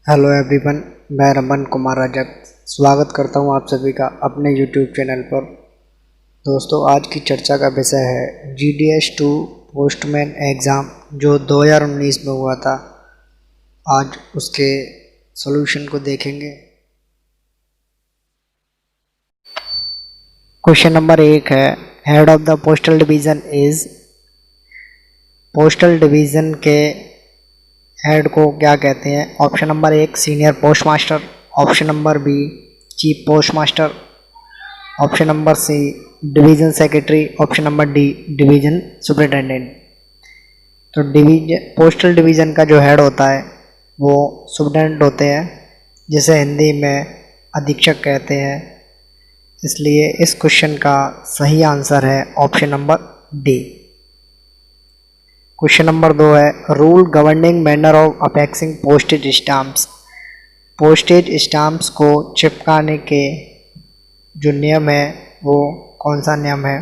Hello everyone, मैं रमन कुमार रजक स्वागत करता हूं आप सभी का अपने यूट्यूब चैनल पर। दोस्तों, आज की चर्चा का विषय है GDS2 पोस्टमैन एग्ज़ाम जो 2019 में हुआ था। आज उसके सॉल्यूशन को देखेंगे। क्वेश्चन नंबर 1 है, head of the postal division is. Postal division के हेड को क्या कहते हैं? Option number 1 senior post master, option number B chief post master, option number C division secretary, option number D division superintendent. तो postal division का जो head होता है वो सुपरिटेंडेंट होते हैं, जिसे हिंदी में अधीक्षक कहते हैं। इसलिए इस क्वेश्चन का सही आंसर है option number D. Question number 2 है, rule governing manner of affixing postage stamps. Postage stamps को चिपकाने के जो नियम है वो कौन सा नियम है?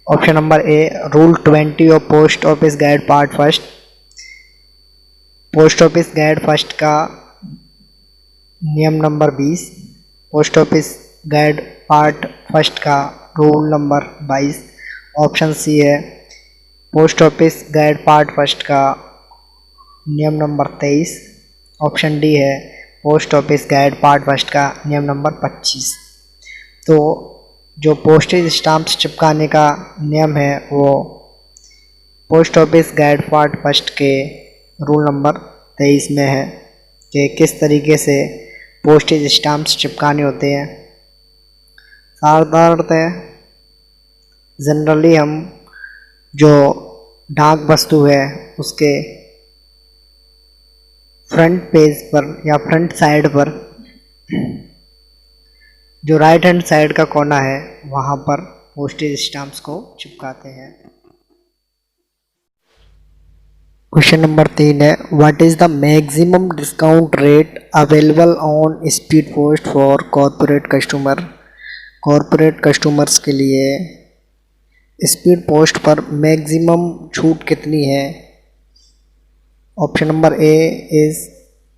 Option number A rule 20 of post office guide part first. Post office guide first का नियम number 20, post office guide part first का रूल नंबर 22। ऑप्शन सी है post office guide part first का नियम नंबर 23। ऑप्शन डी है post office guide part first का नियम number 25। तो जो पोस्टेज स्टाम्प्स चिपकाने का नियम है वो post office guide part first के रूल नंबर 23 में है कि किस तरीके से पोस्टेज स्टाम्प्स चिपकाने होते हैं। साधारणतः जनरली हम जो डाक वस्तु है उसके फ्रंट पेज पर या फ्रंट साइड पर जो राइट हैंड साइड का कोना है वहाँ पर पोस्टेज स्टाम्प्स को चिपकाते हैं। क्वेश्चन नंबर 3 है, what is the maximum discount rate available on speed post for corporate customer. Corporate customers के लिए स्पीड पोस्ट पर मैक्सिमम छूट कितनी है? Option number A is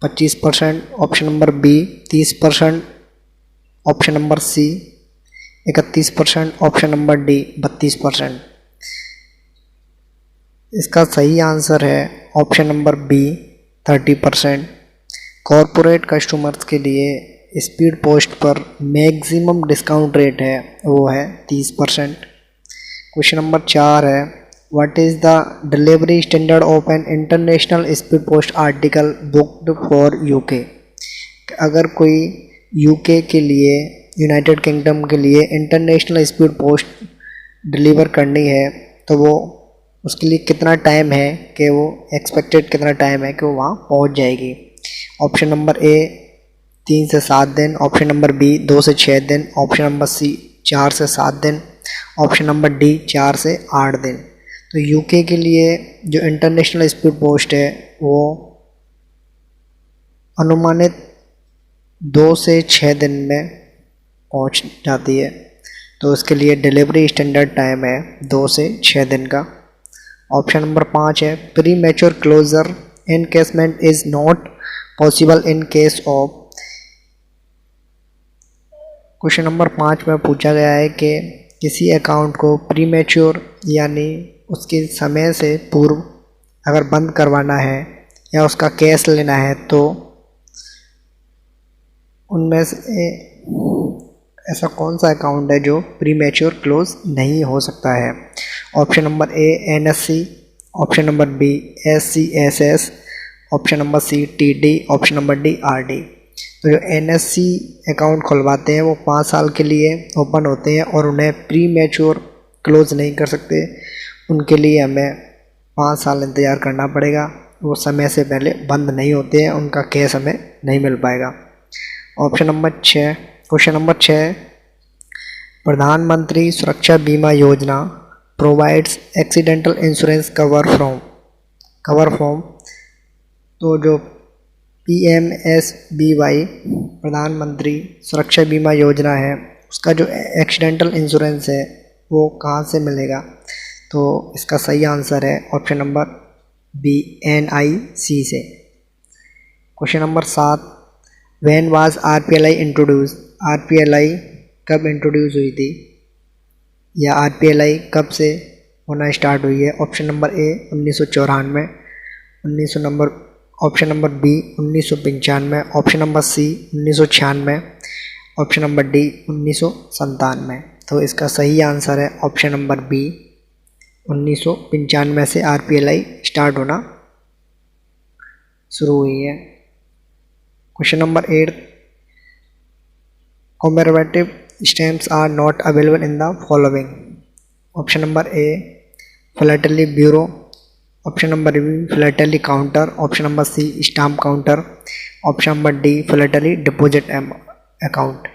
25%, option number B 30%, option number C 31%, option number D 32%। इसका सही answer है option number B 30%। Corporate customers के लिए स्पीड पोस्ट पर मैक्सिमम डिस्काउंट रेट है वो है 30%। क्वेश्चन नंबर 4 है, what is the delivery standard of an international speed post article booked for UK. अगर कोई यूके के लिए, यूनाइटेड किंगडम के लिए इंटरनेशनल स्पीड पोस्ट डिलीवर करनी है तो वो उसके लिए कितना टाइम है कि वो एक्सपेक्टेड कितना टाइम है कि वो वहाँ पहुँच जाएगी? ऑप्शन नंबर ए 3 से 7 दिन, ऑप्शन नंबर बी 2 से 6 दिन, ऑप्शन नंबर सी 4 से 7 दिन, ऑप्शन नंबर डी 4 से 8 दिन। तो यूके के लिए जो इंटरनेशनल स्पीड पोस्ट है वो अनुमानित 2 से 6 दिन में पहुंच जाती है। तो उसके लिए डिलीवरी स्टैंडर्ड टाइम है 2 से 6 दिन का। ऑप्शन नंबर 5 है, premature closure encashment is not possible in case of. Question number 5 में पूछा गया है कि किसी अकाउंट को प्री मैच्योर यानी उसके समय से पूर्व अगर बंद करवाना है या उसका कैश लेना है तो उनमें से ऐसा कौन सा अकाउंट है जो प्री मैच्योर क्लोज नहीं हो सकता है? Option number A NSC, option number B SCSS, option number C TD, option number D RD। तो जो NSC अकाउंट खुलवाते हैं वो 5 साल के लिए ओपन होते हैं और उन्हें प्री मैच्योर क्लोज नहीं कर सकते। उनके लिए हमें 5 साल इंतज़ार करना पड़ेगा, वो समय से पहले बंद नहीं होते हैं, उनका कैश हमें नहीं मिल पाएगा। ऑप्शन नंबर 6, क्वेश्चन नंबर 6, प्रधानमंत्री सुरक्षा बीमा योजना provides accidental insurance cover from. तो जो PMSBY प्रधानमंत्री सुरक्षा बीमा योजना है उसका जो एक्सीडेंटल इंश्योरेंस है वो कहाँ से मिलेगा? तो इसका सही आंसर है ऑप्शन नंबर बी NIC से। Question number 7, when was RPLI introduce, RPLI कब इंट्रोड्यूस हुई थी या आरपीएलआई कब से होना स्टार्ट हुई है? Option number A 1994, 1900 number, option number B 1995, option number C 1996, option number D 1997। तो इसका सही आंसर है ऑप्शन नंबर बी, 1995 से आरपीएलआई स्टार्ट होना शुरू हुई है। Question number 8, commemorative stamps are not available in the following. Option number A philately bureau, option number B philately counter, option number C stamp counter, option number D philately deposit account.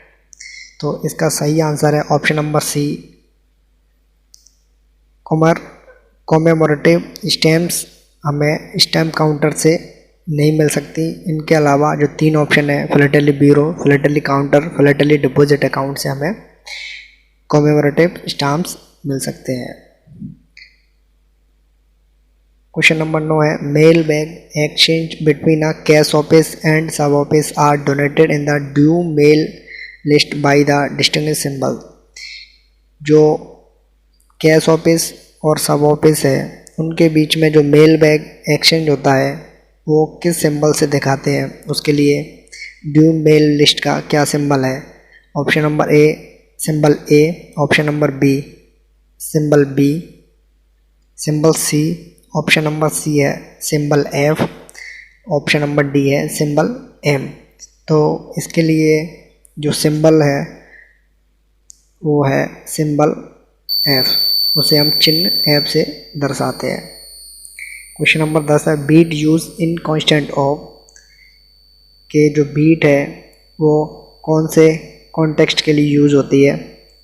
तो इसका सही answer है option number C, commemorative stamps हमें stamp counter से नहीं मिल सकती। इनके अलावा जो 3 ऑप्शन है philately bureau, philately counter, philately deposit account से हमें कॉमेमोरेटिव स्टैम्प्स मिल सकते हैं। क्वेश्चन नंबर 9 है, mail bag exchange between a cash office and sub office are donated in the due mail list by the distinguish symbol. जो cash office और sub office है उनके बीच में जो मेल बैग एक्सचेंज होता है वो किस सिंबल से दिखाते हैं, उसके लिए ड्यू मेल लिस्ट का क्या सिंबल है? Option number A symbol A, option number B symbol B, symbol C, option number C है symbol F, option number D है सिंबल एम। तो इसके लिए जो सिंबल है वो है सिंबल एफ, उसे हम चिन्ह एफ से दर्शाते हैं। क्वेश्चन नंबर 10 है, beat use in constant of के जो बीट है वो कौन से कॉन्टेक्स्ट के लिए यूज़ होती है?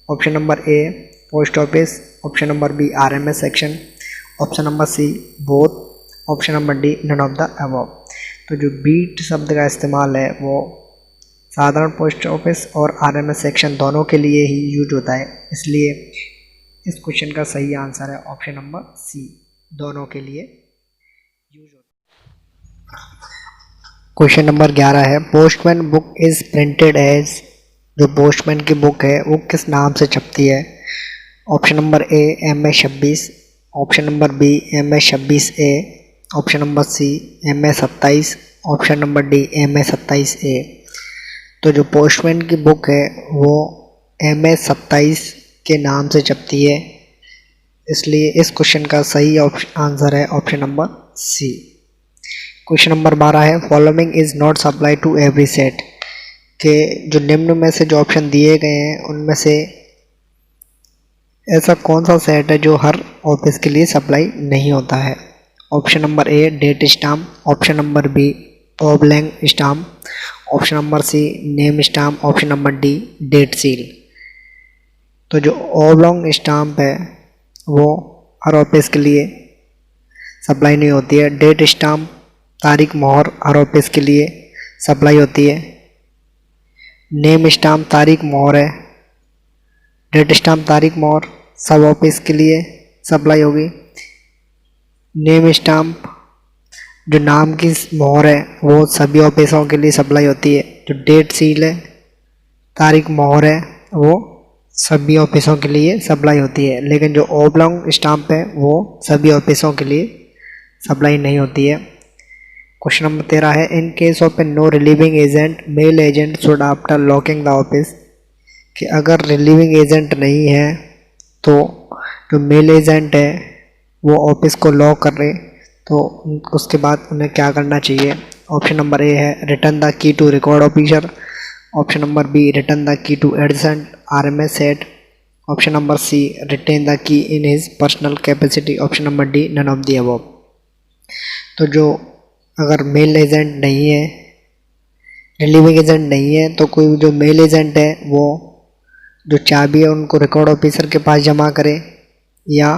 Option number A post office, option number B RMS section, option number C both, option number D none of the above. तो जो बीट शब्द का इस्तेमाल है वो साधारण पोस्ट ऑफिस और आरएमएस सेक्शन दोनों के लिए ही यूज होता है, इसलिए इस क्वेश्चन का सही आंसर है ऑप्शन नंबर सी, दोनों के लिए यूज होता है। क्वेश्चन नंबर 11 है, postman book is printed as, जो पोस्टमैन की बुक है वो किस नाम से छपती है? Option number A MS-26, option number B MS-26A, option number C MS-27, option number D MS-27A। तो जो पोस्टमैन की बुक है वो MS-27 के नाम से छपती है, इसलिए इस क्वेश्चन का सही आंसर है option number C. Question number 12 है, following is not supply to every set, के जो निम्न में से जो ऑप्शन दिए गए हैं उनमें से ऐसा कौन सा सेट है जो हर ऑफिस के लिए सप्लाई नहीं होता है? Option number A date stamp, option number B oblong stamp, option number C name stamp, option number D date seal. तो जो ऑबलॉन्ग स्टाम्प है वो हर ऑफिस के लिए सप्लाई नहीं होती है। डेट स्टाम्प तारीख मोहर हर ऑफिस के लिए सप्लाई होती है। नेम स्टाम्प तारीख मोहर है, डेट स्टाम्प तारीख मोहर सब ऑफिस के लिए सप्लाई होगी। नेम स्टाम्प जो नाम की मोहर है वो सभी ऑफिसों के लिए सप्लाई होती है। जो डेट सील है तारीख मोहर है वो सभी ऑफिसों के लिए सप्लाई होती है, लेकिन जो ऑबलॉन्ग स्टाम्प है वो सभी ऑफिसों के लिए सप्लाई नहीं होती है। क्वेश्चन नंबर 13 है, in case of a no relieving agent mail agent should after locking the office, कि अगर रिलीविंग एजेंट नहीं है तो जो मेल एजेंट है वो ऑफिस को लॉक कर रहे तो उसके बाद उन्हें क्या करना चाहिए? ऑप्शन नंबर ए है return the key to record officer, option number B return the key to adjacent RMS head, option number C retain the key in his personal capacity, option number D none of the above. तो जो अगर mail agent नहीं है, relieving agent नहीं है, तो कोई जो मेल एजेंट है वो जो चाबी है उनको रिकॉर्ड ऑफिसर के पास जमा करे या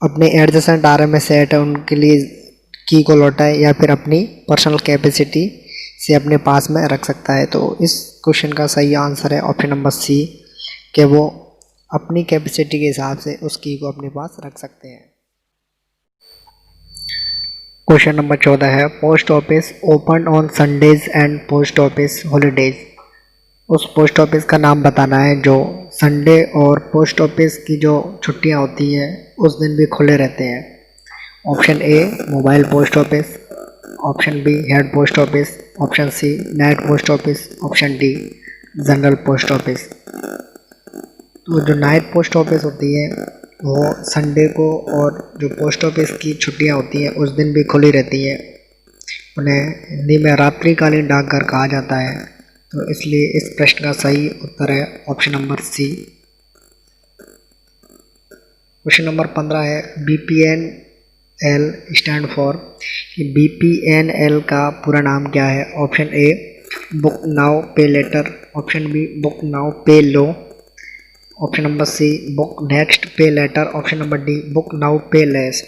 अपने एडजेसेंट आरएमएस सेट है उनके लिए की को लौटाए या फिर अपनी पर्सनल कैपेसिटी से अपने पास में रख सकता है। तो इस क्वेश्चन का सही आंसर है ऑप्शन नंबर सी, कि वो अपनी कैपेसिटी के हिसाब से उस की को अपने पास रख सकते हैं। क्वेश्चन नंबर 14 है post office open on Sundays and post office holidays. उस पोस्ट ऑफिस का नाम बताना है जो संडे और पोस्ट ऑफिस की जो छुट्टियां होती हैं उस दिन भी खुले रहते हैं। Option A mobile post office, option B head post office, option C night post office, option D general post office. तो जो नाइट पोस्ट ऑफिस होती है वो संडे को और जो पोस्ट ऑफिस की छुट्टियां होती हैं उस दिन भी खुली रहती हैं। उन्हें हिंदी में रात्रिकालीन डाकघर कहा जाता है। तो इसलिए इस प्रश्न का सही उत्तर है option number C. Question number 15 है BPNL स्टैंड फॉर। BPNL का पूरा नाम क्या है? Option A book now pay later, option B book now pay low, option number C book next pay later, option number D book now pay less.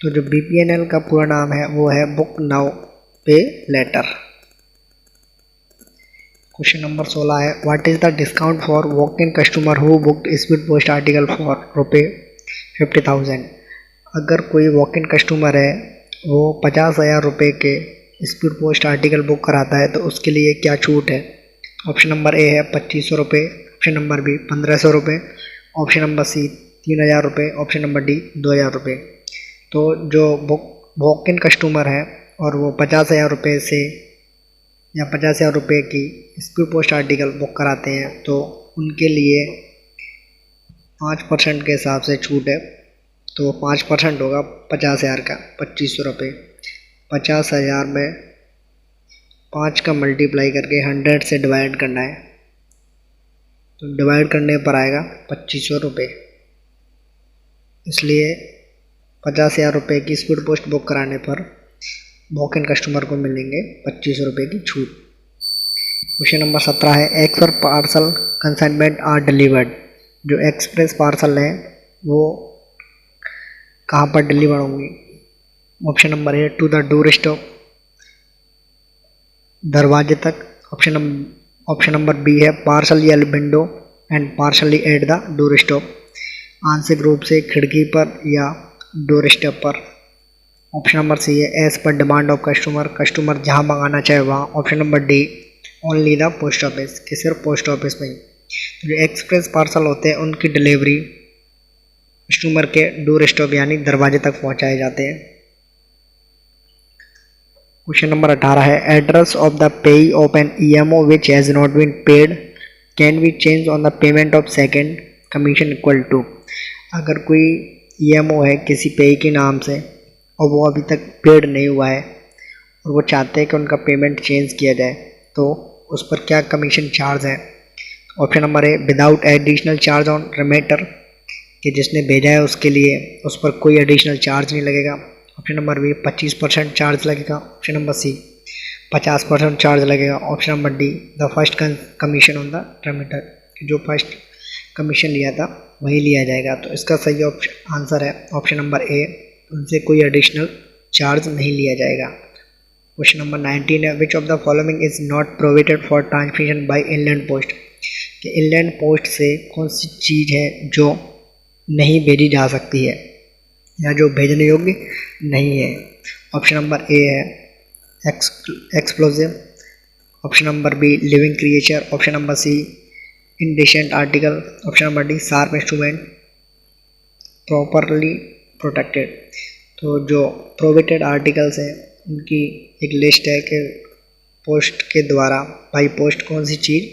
तो जो BPNL का पूरा नाम है वो है book now pay later. Question number 16 है what is the discount for walk in customer who booked speed post article for ₹50,000। अगर कोई वॉक इन कस्टमर है वो 50,000 रुपये के स्पीड पोस्ट आर्टिकल बुक कराता है तो उसके लिए क्या छूट है? ऑप्शन नंबर ए है 2500 रुपये, ऑप्शन नंबर बी 1500 रुपये, ऑप्शन नंबर सी 3000 रुपये, ऑप्शन नंबर डी 2000 रुपये। तो जो वॉक इन कस्टमर है और वो 50,000 रुपये से या 50,000 रुपये की स्पीड पोस्ट आर्टिकल बुक कराते हैं तो उनके लिए 5% के हिसाब से छूट है। तो 5% होगा 50,000 का 2500 रुपये। 50,000 में 5 का मल्टीप्लाई करके 100 से डिवाइड करना है तो डिवाइड करने पर आएगा 2500 रुपये। इसलिए 50,000 रुपये की स्पीड पोस्ट बुक कराने पर वॉक इन कस्टमर को मिलेंगे 2500 रुपये की छूट। क्वेश्चन नंबर 17 है express parcel consignment are delivered. जो एक्सप्रेस पार्सल है वो कहाँ पर डिलीवर होंगी? Option number A to the door stop, दरवाजे तक, ऑप्शन नंबर बी है partially L window and partially at the door stop, आंशिक रूप से खिड़की पर या डोर स्टेप पर। ऑप्शन नंबर सी है एज पर डिमांड ऑफ कस्टमर जहां मंगाना चाहे वहाँ। Option number D only the post office, कि सिर्फ पोस्ट ऑफिस में ही। तो जो एक्सप्रेस पार्सल होते हैं उनकी डिलीवरी कस्टमर के डोर स्टॉप यानी दरवाजे तक पहुँचाए जाते हैं। क्वेश्चन नंबर 18 है address of the payee of an EMO which has not been paid can be change on the payment of second commission equal to. अगर कोई EMO है किसी पेई के नाम से और वो अभी तक पेड नहीं हुआ है और वो चाहते हैं कि उनका पेमेंट चेंज किया जाए तो उस पर क्या कमीशन चार्ज है? Option number A without additional charge on remitter, कि जिसने भेजा है उसके लिए उस पर कोई एडिशनल चार्ज नहीं लगेगा। ऑप्शन नंबर बी 25% चार्ज लगेगा, ऑप्शन नंबर सी 50% चार्ज लगेगा, option number D the first commission on the transmitter, जो फर्स्ट कमीशन लिया था वही लिया जाएगा। तो इसका सही आंसर है ऑप्शन नंबर ए, उनसे कोई एडिशनल चार्ज नहीं लिया जाएगा। क्वेश्चन नंबर 19 है which of the following is not provided for transmission by inland post. कि इनलैंड पोस्ट से कौन सी चीज़ है जो नहीं भेजी जा सकती है या जो भेजने योग्य नहीं है? ऑप्शन नंबर ए है explosive, option number B living creature, option number C indecent article, option number D sharp instrument properly protected. तो जो प्रोहिबिटेड आर्टिकल्स हैं उनकी एक लिस्ट है कि पोस्ट के द्वारा बाई पोस्ट कौन सी चीज़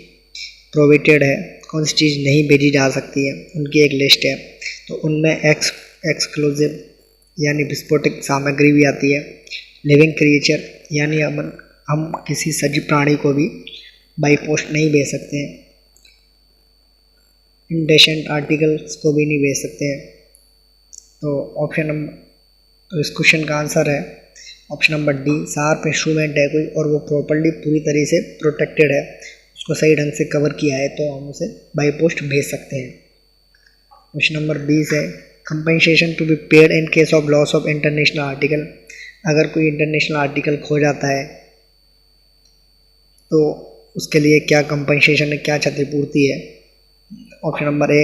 प्रोहिबिटेड है, कौन सी चीज़ नहीं भेजी जा सकती है, उनकी एक लिस्ट है। तो उनमें एक्सक्लूसिव यानी विस्फोटक सामग्री भी आती है, लिविंग क्रिएचर यानी हम किसी सजीव प्राणी को भी बाई पोस्ट नहीं भेज सकते हैं, इंडेसेंट आर्टिकल्स को भी नहीं भेज सकते हैं। तो इस क्वेश्चन का आंसर है option number D sharp instrument है कोई और वो प्रॉपर्ली पूरी तरह से प्रोटेक्टेड है, उसको सही ढंग से कवर किया है तो हम उसे बाई पोस्ट भेज सकते हैं। क्वेश्चन नंबर 20 है compensation to be paid in case of loss of international article. अगर कोई इंटरनेशनल आर्टिकल खो जाता है तो उसके लिए क्या कंपनसेशन है, क्या क्षतिपूर्ति है? Option number A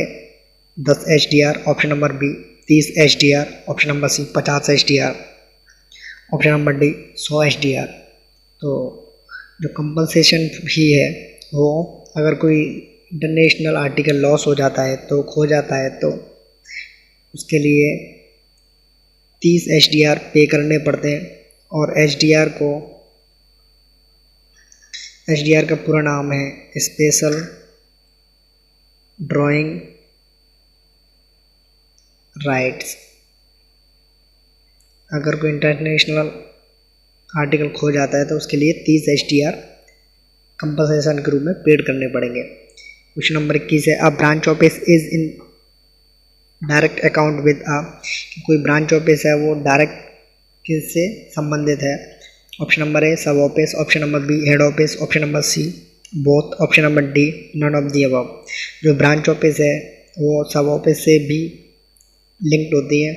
10 HDR, option number B 30 HDR, option number C 50 HDR, option number D 100 SDR। तो जो कंपनसेशन भी है वो अगर कोई इंटरनेशनल आर्टिकल लॉस हो जाता है तो खो जाता है तो उसके लिए 30 SDR पे करने पड़ते हैं। और SDR का पूरा नाम है स्पेशल ड्राइंग राइट्स। अगर कोई इंटरनेशनल आर्टिकल खो जाता है तो उसके लिए 30 SDR कंपनसेशन के रूप में पेड करने पड़ेंगे। क्वेश्चन नंबर 21 है, a branch office is in direct account with कोई ब्रांच ऑफिस है वो डायरेक्ट किससे संबंधित है। Option number A sub office, option number B head office, option number C both, option number D none of the above. जो branch office है वो सब ऑफिस से भी लिंक्ड होती है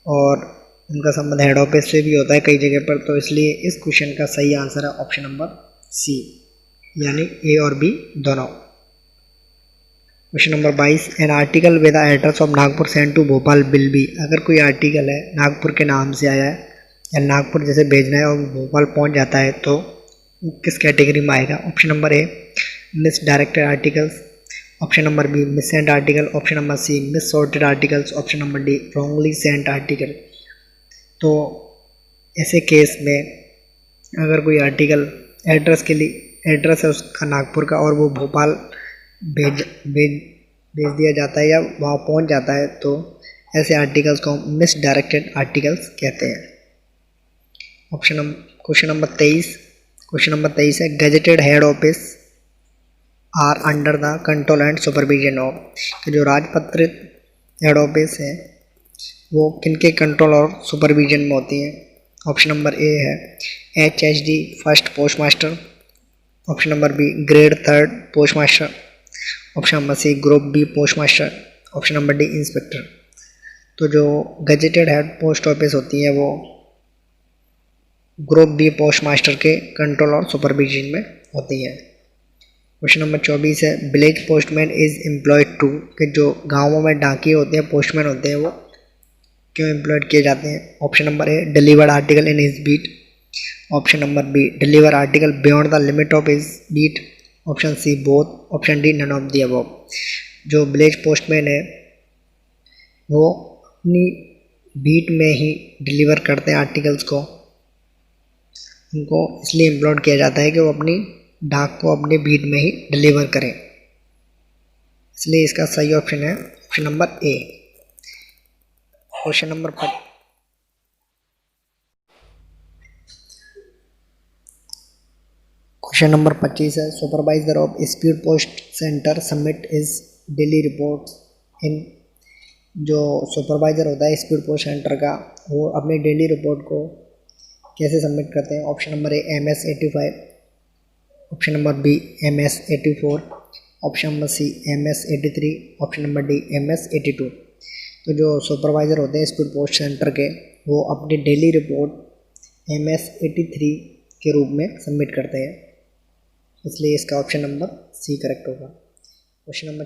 और उनका संबंध हेड ऑफिस से भी होता है कई जगह पर। तो इसलिए इस क्वेश्चन का सही आंसर है ऑप्शन नंबर सी, यानी ए और बी दोनों। Question number 22, an article with the address of Nagpur send to Bhopal will be. अगर कोई आर्टिकल है नागपुर के नाम से आया है या नागपुर जैसे भेजना है और भोपाल पहुंच जाता है तो किस कैटेगरी में आएगा। Option number A misdirected articles, option number B missent article, option number C missorted articles, option number D wrongly sent article. तो ऐसे केस में अगर कोई आर्टिकल एड्रेस के लिए एड्रेस है उसका नागपुर का और वो भोपाल भेज दिया जाता है या वहाँ पहुँच जाता है तो ऐसे आर्टिकल्स को मिस डायरेक्टेड आर्टिकल्स कहते हैं। क्वेश्चन नंबर 23 है, gazetted head office are under the control and supervision of. जो राजपत्रित हेड ऑफिस है वो किनके कंट्रोल और सुपरविजन में होती है। ऑप्शन नंबर ए है HHD first post master, option number B grade 3 post master, option number C group B post master, option number D inspector. तो जो गजेटेड हेड पोस्ट ऑफिस होती है वो ग्रुप बी पोस्ट मास्टर के control और supervision में होती है। क्वेश्चन नंबर 24 है, village postman is employed to. कि जो गाँवों में डाकिये होते हैं पोस्टमैन होते हैं वो क्यों एम्प्लॉयड किए जाते हैं। Option number A delivered article in his beat, option number B deliver article beyond the limit of his beat, option C both, option D none of the above. जो विलेज पोस्टमैन है वो अपनी beat में ही deliver करते हैं articles को। उनको इसलिए एम्प्लॉयड किया जाता है कि वो अपनी डाक को अपनी बीट में ही डिलीवर करें, इसलिए इसका सही ऑप्शन है ऑप्शन नंबर ए। क्वेश्चन नंबर 25 है, supervisor of speed post centre submit is daily report इन। जो सुपरवाइजर होता है स्पीड पोस्ट सेंटर का वो अपनी डेली रिपोर्ट को कैसे सबमिट करते हैं। Option number A MS 85, option number B MS 84, option number C MS 83, option number D MS 82। तो जो सुपरवाइज़र होते हैं स्पीड पोस्ट सेंटर के वो अपनी डेली रिपोर्ट MS 83 के रूप में सबमिट करते हैं, इसलिए इसका ऑप्शन नंबर सी करेक्ट होगा। क्वेश्चन नंबर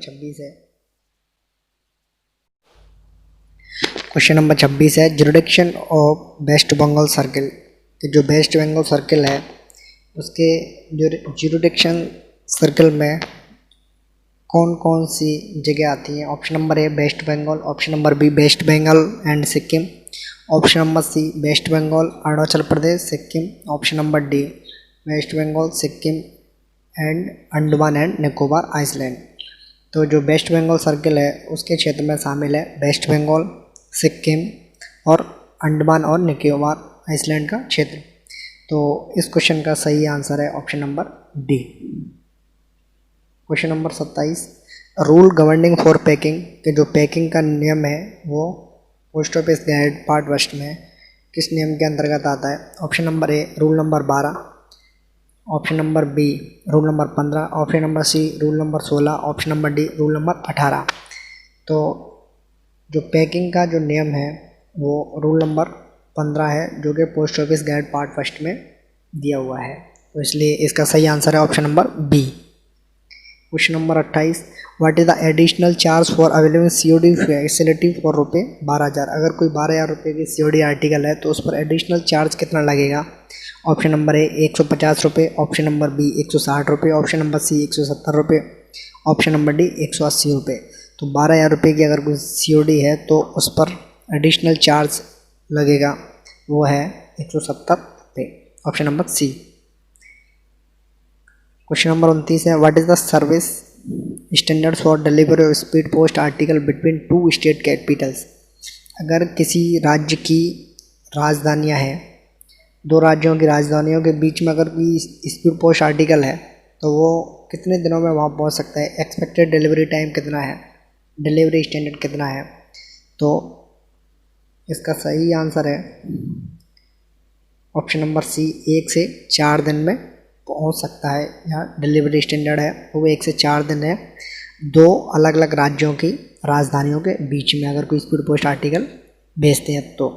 26 है, jurisdiction of West Bengal circle. जो वेस्ट बंगाल सर्किल है उसके जुरिडिक्शन सर्किल में कौन कौन सी जगह आती हैं। Option number A West Bengal, option number B West Bengal and Sikkim, option number C West Bengal Arunachal Pradesh Sikkim, option number D West Bengal Sikkim and Andaman and Nicobar island. तो जो वेस्ट बंगाल सर्किल है उसके क्षेत्र में शामिल है वेस्ट बंगाल, सिक्किम और अंडमान और निकोबार आइसलैंड का क्षेत्र। तो इस क्वेश्चन का सही आंसर है option number D. Question number 27, rule governing for packing. के जो पैकिंग का नियम है वो post office guide part first में किस नियम के अंतर्गत आता है। Option number A rule number 12, option number B rule number 15, option number C rule number 16, option number D rule number 18। तो जो पैकिंग का जो नियम है वो रूल नंबर 15 है जो कि post office guide part first में दिया हुआ है, तो इसलिए इसका सही आंसर है option number B. Question number 28, what is the additional charge for available COD facility for ₹12,000। अगर कोई 12,000 रुपये की COD आर्टिकल है तो उस पर एडिशनल चार्ज कितना लगेगा। ऑप्शन नंबर ए 150 रुपये, ऑप्शन नंबर बी 160 रुपये, ऑप्शन नंबर सी 170 रुपये, ऑप्शन नंबर डी 180 रुपये। तो 12,000 रुपये की अगर कोई COD है तो उस पर एडिशनल चार्ज लगेगा, वो है 170 रुपये, option number C. Question number 29 है, what is the service standards for delivery of speed post article between two state capitals. अगर किसी राज्य की राजधानियां हैं, दो राज्यों की राजधानियों के बीच में अगर कोई स्पीड पोस्ट आर्टिकल है तो वो कितने दिनों में वहाँ पहुँच सकता है, एक्सपेक्टेड डिलीवरी टाइम कितना है, डिलीवरी स्टैंडर्ड कितना है। तो इसका सही आंसर है ऑप्शन नंबर सी, 1 से 4 दिन में पहुंच सकता है। यहाँ डिलीवरी स्टैंडर्ड है वो 1 से 4 दिन है, दो अलग अलग राज्यों की राजधानियों के बीच में अगर कोई स्पीड पोस्ट आर्टिकल भेजते हैं तो।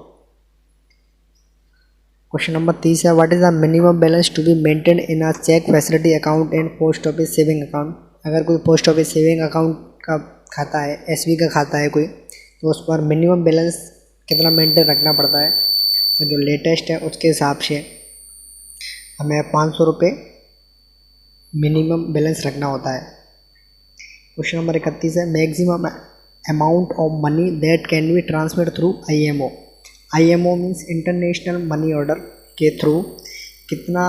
क्वेश्चन नंबर 30 है, what is the minimum balance to be maintain in a cheque facility account and post office saving account. अगर कोई पोस्ट ऑफिस सेविंग अकाउंट का खाता है, SB का खाता है कोई, तो उस पर मिनिमम बैलेंस कितना मेंटेन रखना पड़ता है। तो जो लेटेस्ट है उसके हिसाब से हमें 500 रुपये मिनिमम बैलेंस रखना होता है। क्वेश्चन नंबर 31 है, maximum amount of money that can be transfer through IMO। IMO means international money order के थ्रू कितना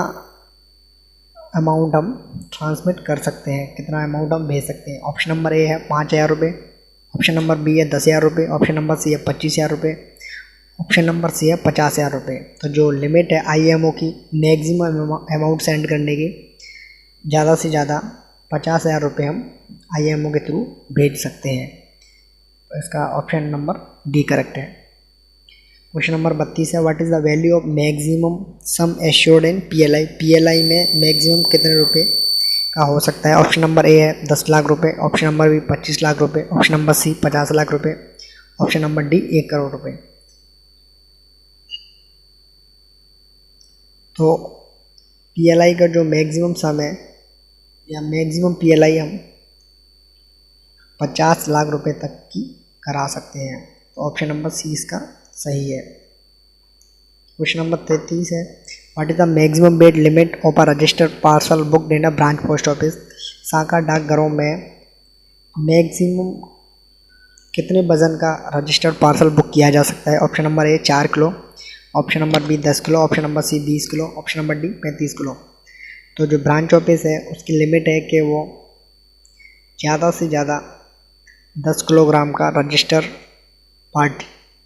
अमाउंट हम ट्रांसमिट कर सकते हैं, कितना अमाउंट हम भेज सकते हैं। ऑप्शन नंबर ए है 5,000 रुपये, ऑप्शन नंबर बी है 10,000 रुपये, ऑप्शन नंबर सी है 25,000 रुपये, ऑप्शन नंबर सी है 50,000 रुपये। तो जो लिमिट है IMO की मैक्सिमम अमाउंट सेंड करने की, ज़्यादा से ज़्यादा 50,000 रुपये हम IMO के थ्रू भेज सकते हैं। तो इसका ऑप्शन नंबर डी करेक्ट है। क्वेश्चन नंबर 32 है, what is the value of maximum sum assured in PLI। PLI में मैक्सिमम कितने रुपये का हो सकता है। ऑप्शन नंबर ए है 10 लाख रुपये, ऑप्शन नंबर बी 25 लाख रुपये, ऑप्शन नंबर सी 50 लाख रुपये, ऑप्शन नंबर डी 1 करोड़ रुपये। तो PLI का जो मैक्सिमम सम है या मैक्सिमम PLI हम 50 लाख रुपए तक की करा सकते हैं। तो ऑप्शन नंबर सी इसका सही है। क्वेश्चन नंबर 33 है, what is the maximum weight limit of a registered parcel booked in a branch post office. शाखा डाकघरों में मैक्सिमम कितने वजन का रजिस्टर्ड पार्सल बुक किया जा सकता है। Option number A 4 kilo, option number B 10 kilo, option number C 20 kilo, option number D 35 kilo. तो जो ब्रांच ऑफिस है उसकी लिमिट है कि वो ज़्यादा से ज़्यादा 10 किलोग्राम का रजिस्टर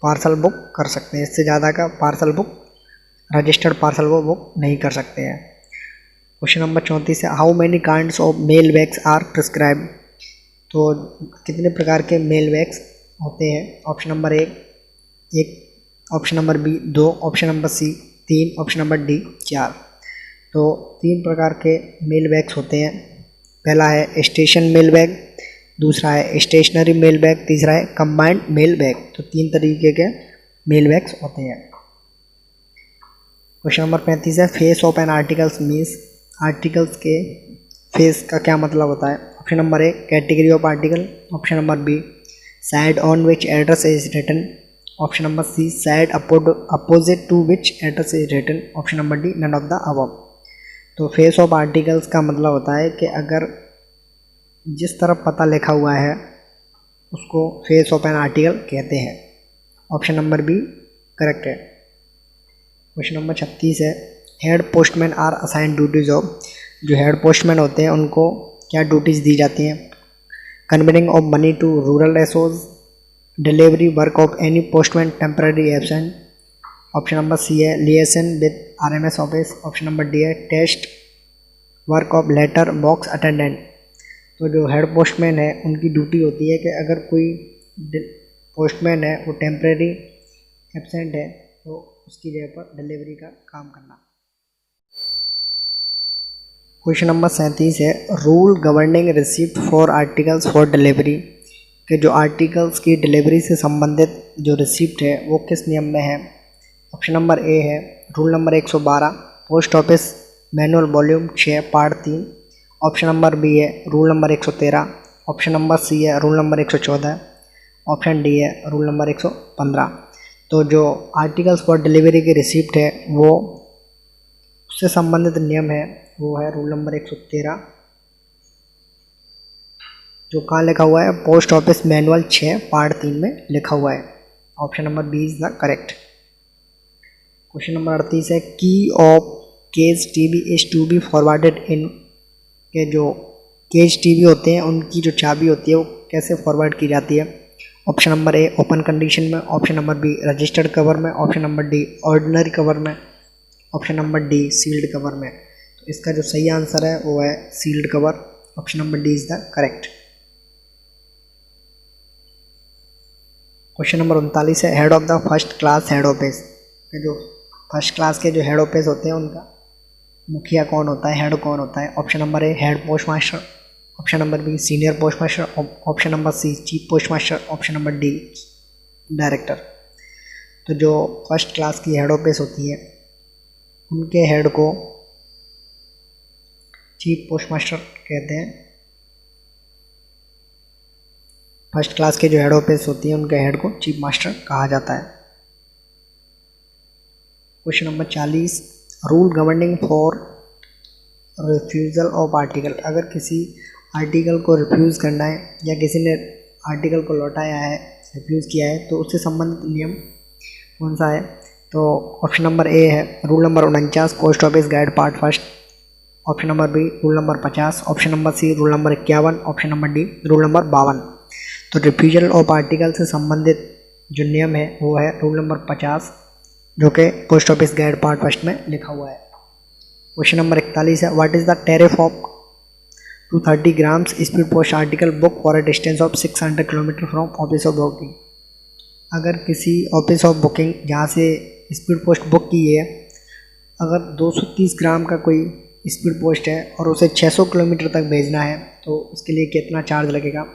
पार्सल बुक कर सकते हैं। इससे ज़्यादा का पार्सल बुक, रजिस्टर्ड पार्सल वो बुक नहीं कर सकते हैं। क्वेश्चन नंबर 34 है, how many kinds of mail bags are prescribe. तो कितने प्रकार के मेल बैग्स होते हैं। Option number A 1, option number B 2, option number C 3, option number D 4। तो 3 प्रकार के मेल बैग्स होते हैं। पहला है स्टेशन मेल बैग, दूसरा है स्टेशनरी मेल बैग, तीसरा है कंबाइंड मेल बैग। तो 3 तरीके के मेल बैग्स होते हैं। क्वेश्चन नंबर 35 है, face of an articles means. Articles के फेस का क्या मतलब होता है। Option number A category of article, option number B side on which address is written, option number C side opposite to which address is written, option number D none of the above. तो face of articles का मतलब होता है कि अगर जिस तरफ पता लिखा हुआ है उसको फेस ऑफ एन आर्टिकल कहते हैं। ऑप्शन नंबर बी करेक्ट है। क्वेश्चन नंबर 36 है, head postman are assign duties of. जो हेड पोस्टमैन होते हैं उनको क्या ड्यूटीज़ दी जाती हैं। Conveying of money to rural SOs, delivery work of any postman temporary absent, option number C है liaison with RMS office, option number D है test work of letter box attendant. तो जो हेड पोस्टमैन है उनकी duty होती है कि अगर कोई पोस्टमैन है वो टेम्परेरी एब्सेंट है तो उसकी जगह पर डिलीवरी का काम करना। क्वेश्चन नंबर 37 है, rule governing receipt for articles for delivery. के जो आर्टिकल्स की डिलीवरी से संबंधित जो रिसिप्ट है वो किस नियम में है। ऑप्शन नंबर ए है rule number 112 post office manual volume 6 part 3, option number B है rule number 113, option number C है रूल नंबर 114, ऑप्शन डी है रूल नंबर 115। तो जो आर्टिकल्स फॉर डिलीवरी की रिसिप्ट है वो उससे संबंधित नियम है वो है रूल नंबर 113, जो कहाँ लिखा हुआ है, पोस्ट ऑफिस मैनुअल 6 पार्ट 3 में लिखा हुआ है। Option number B is the correct. Question number 38 है key of cage TV is to be forwarded in के जो केज टीवी होते हैं उनकी जो चाबी होती है वो कैसे फॉरवर्ड की जाती है। Option number A open condition में, option number B registered cover में, option number D ordinary cover में, option number D sealed cover में। तो इसका जो सही आंसर है वो है sealed cover. Option number D is the correct. Question number 39 है head of the first class head office. जो फर्स्ट क्लास के जो हेड ऑफिस होते हैं उनका मुखिया कौन होता है, हेड कौन होता है। Option number A head post master, option number B senior post master, option number C chief post master, option number D director. तो जो फर्स्ट क्लास की हेड ऑफिस होती है उनके हेड को चीफ पोस्ट मास्टर कहते हैं। फर्स्ट क्लास के जो हेड ऑफिस होती है उनके हेड को चीफ मास्टर कहा जाता है। Question number 40 rule governing for refusal of article. अगर किसी आर्टिकल को रिफ्यूज़ करना है या किसी ने आर्टिकल को लौटाया है, रिफ्यूज़ किया है, तो उससे संबंधित नियम कौन सा है। तो ऑप्शन नंबर ए है rule number 49 post office guide part first, option number B rule number 50, option number C rule number 51, option number D rule number 52। तो रिफ्यूजल ऑफ आर्टिकल से संबंधित जो नियम है वो है रूल नंबर 50, जो कि post office guide part first में लिखा हुआ है। क्वेश्चन नंबर 41 है what is the tariff of 230 grams speed post article book for a distance of 600 kilometre from office of booking. अगर किसी ऑफिस ऑफ बुकिंग जहाँ से स्पीड पोस्ट बुक की है, अगर 230 ग्राम का कोई स्पीड पोस्ट है और उसे 600 किलोमीटर तक भेजना है तो उसके लिए कितना चार्ज लगेगा।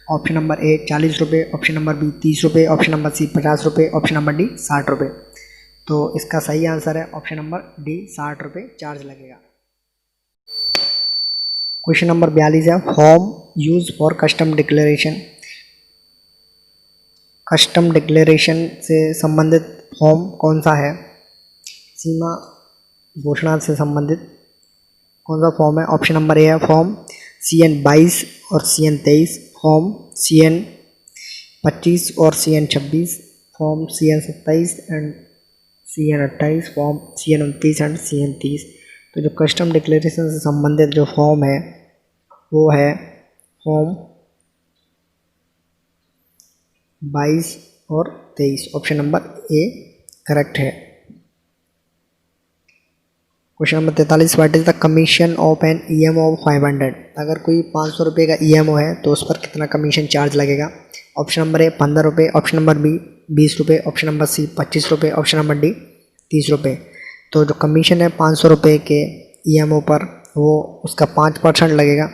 ऑप्शन नंबर ए 40 रुपये, ऑप्शन नंबर बी 30 रुपये, ऑप्शन नंबर सी 50 रुपये, ऑप्शन नंबर डी 60 रुपये। तो इसका सही आंसर है ऑप्शन नंबर डी 60 रुपये चार्ज लगेगा। क्वेश्चन नंबर 42 है form use for custom declaration. Custom declaration से संबंधित फॉर्म कौन सा है, सीमा घोषणा से संबंधित कौन सा फॉर्म है। ऑप्शन नंबर ए है फॉर्म CN 22 और CN 23, फॉर्म CN 25 और CN 26, form CN 27 and CN 28, form CN 29 and CN 30। तो जो कस्टम डिक्लेरेशन से संबंधित जो फॉर्म है वो है फॉर्म 22 और 23। ऑप्शन नंबर ए करेक्ट है। Question number 43 what is the commission of an EMO of 500। अगर कोई 500 रुपये का EMO है तो उस पर कितना कमीशन चार्ज लगेगा। ऑप्शन नंबर ए 15 रुपये, ऑप्शन नंबर बी 20 रुपये, ऑप्शन नंबर सी 25 रुपये, ऑप्शन नंबर डी 30 रुपये। तो जो कमीशन है 500 रुपये के EMO पर वो उसका 5% लगेगा।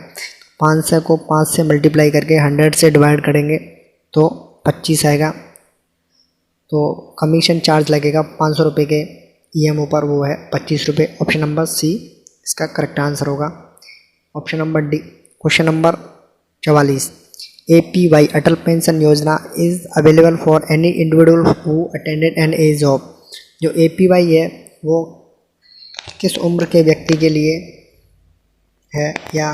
500 को 5 से मल्टीप्लाई करके 100 से डिवाइड करेंगे तो 25 आएगा। तो कमीशन चार्ज लगेगा 500 रुपये के EMO पर वो है 25 रुपये। ऑप्शन नंबर सी इसका करेक्ट आंसर होगा। Option number D. Question number 44 APY Atal pension Yojana is available for any individual who attended an age job. जो APY है वो किस उम्र के व्यक्ति के लिए है या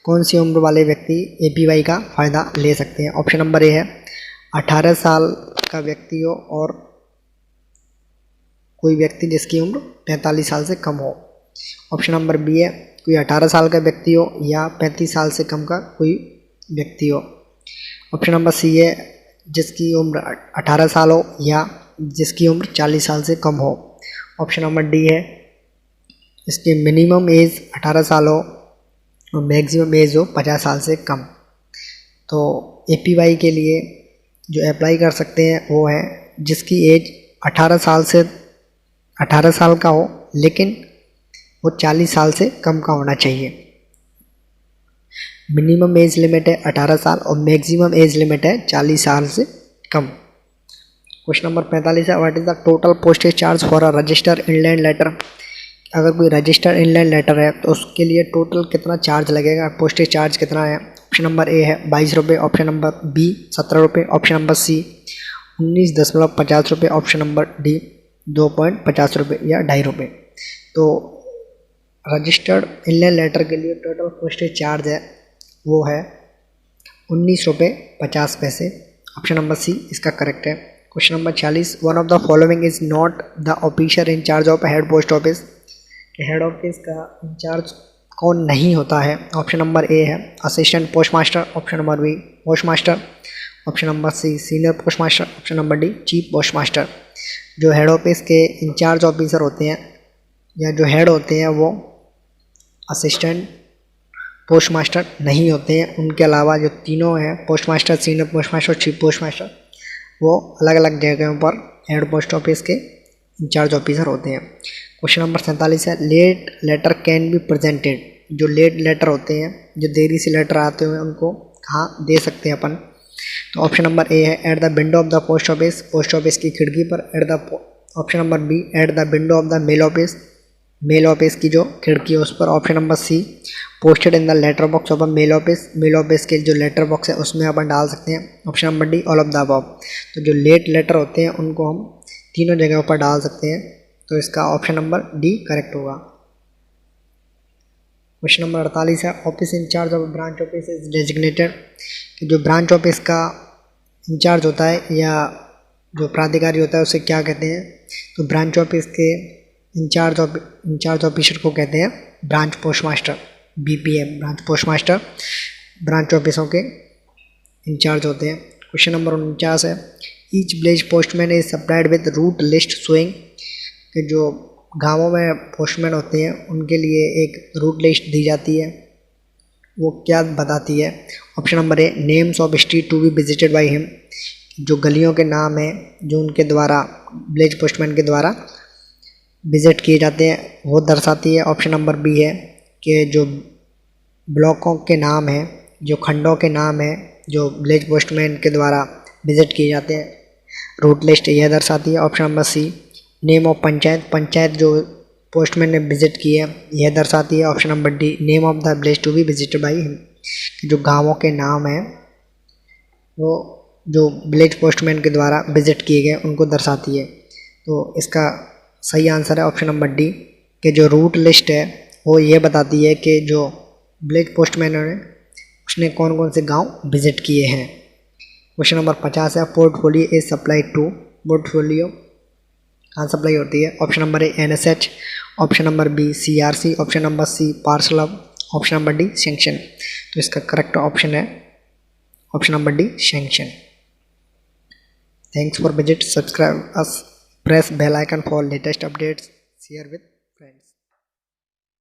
कौन सी उम्र वाले व्यक्ति APY का फ़ायदा ले सकते हैं। ऑप्शन नंबर ए है 18 साल का व्यक्ति हो और कोई व्यक्ति जिसकी उम्र 45 साल से कम हो। ऑप्शन नंबर बी है कोई 18 साल का व्यक्ति हो या 35 साल से कम का कोई व्यक्ति हो। ऑप्शन नंबर सी है जिसकी उम्र 18 साल हो या जिसकी उम्र 40 साल से कम हो। ऑप्शन नंबर डी है इसकी मिनिमम एज 18 साल हो और मैक्सिमम एज हो 50 साल से कम। तो APY के लिए जो अप्लाई कर सकते हैं वो है जिसकी एज 18 साल का हो लेकिन वो 40 साल से कम का होना चाहिए। मिनिमम एज लिमिट है 18 साल और मैक्सिमम एज लिमिट है 40 साल से कम। क्वेश्चन नंबर 45 है what is the total postage charge for a register inland letter. अगर कोई रजिस्टर्ड इनलैंड लेटर है तो उसके लिए टोटल कितना चार्ज लगेगा, पोस्टेज चार्ज कितना है। ऑप्शन नंबर ए है 22 रुपये, ऑप्शन नंबर बी 17 रुपये, ऑप्शन नंबर सी 19.50 रुपये, ऑप्शन नंबर डी 2.50 रुपये या 2.5 रुपये। तो रजिस्टर्ड इनलैंड लेटर के लिए टोटल पोस्टेज चार्ज है वो है 19.50 रुपये। ऑप्शन नंबर सी इसका करेक्ट है। Question number 46, one of the following is not the officer in charge of head post office. Head office का इंचार्ज कौन नहीं होता है। ऑप्शन नंबर ए है assistant post master, option number B post master, option number C senior post master, option number D chief post master. जो head office के in charge officer होते हैं या जो हेड होते हैं वो असिस्टेंट पोस्ट मास्टर नहीं होते हैं। उनके अलावा जो तीनों हैं post master, senior post master, chief post master, वो अलग अलग जगहों पर हेड पोस्ट ऑफिस के इंचार्ज ऑफिसर होते हैं। क्वेश्चन नंबर 47 है late letter can be presented. जो लेट लेटर होते हैं, जो देरी से लेटर आते हैं, उनको कहाँ दे सकते हैं अपन। तो ऑप्शन नंबर ए है at the window of the post office, post office की खिड़की पर at the. Option number B at the window of the mail office, mail office की जो खिड़की है उस पर। Option number C posted in the letter box of a mail office, mail office के जो लेटर बॉक्स है उसमें अपन डाल सकते हैं। Option number D all of the above. तो जो लेट लेटर होते हैं उनको हम तीनों जगहों पर डाल सकते हैं। तो इसका ऑप्शन नंबर डी करेक्ट होगा। क्वेश्चन नंबर 48 है office in charge of branch office is designated. कि जो ब्रांच ऑफिस का इंचार्ज होता है या जो प्राधिकारी होता है उसे क्या कहते हैं। तो ब्रांच ऑफिस के इंचार्ज ऑफिसर को कहते हैं branch post master, BPM branch post master branch ऑफिसों के इंचार्ज होते हैं। क्वेश्चन नंबर 49 है each village postman is supplied with route list showing. कि जो गांवों में पोस्टमैन होते हैं उनके लिए एक रूट लिस्ट दी जाती है, वो क्या बताती है। Option number A names of street to be visited by him. जो गलियों के नाम हैं जो उनके द्वारा विलेज पोस्टमैन के द्वारा विजिट किए जाते हैं वो दर्शाती है। ऑप्शन नंबर बी है कि जो ब्लॉकों के नाम हैं, जो खंडों के नाम हैं जो विलेज पोस्टमैन के द्वारा विजिट किए जाते हैं, रूट लिस्ट यह दर्शाती है। Option number C name of panchayat जो पोस्टमैन ने विजिट की है यह दर्शाती है। Option number D name of the village to be visited by him. जो गाँवों के नाम हैं वो जो विलेज पोस्टमैन के द्वारा विजिट किए गए उनको दर्शाती है। तो इसका सही आंसर है ऑप्शन नंबर डी कि जो रूट लिस्ट है वो ये बताती है कि जो विलेज पोस्टमैन है उसने कौन कौन से गांव विजिट किए हैं। क्वेश्चन नंबर 50 है portfolio is supplied to. Portfolio कहाँ सप्लाई होती है। Option number A NSH, option number B CRC, option number C parcel of, option number D sanction. तो इसका करेक्ट ऑप्शन है option number D sanction. Thanks for visit, subscribe us, press bell icon for latest updates, share with friends.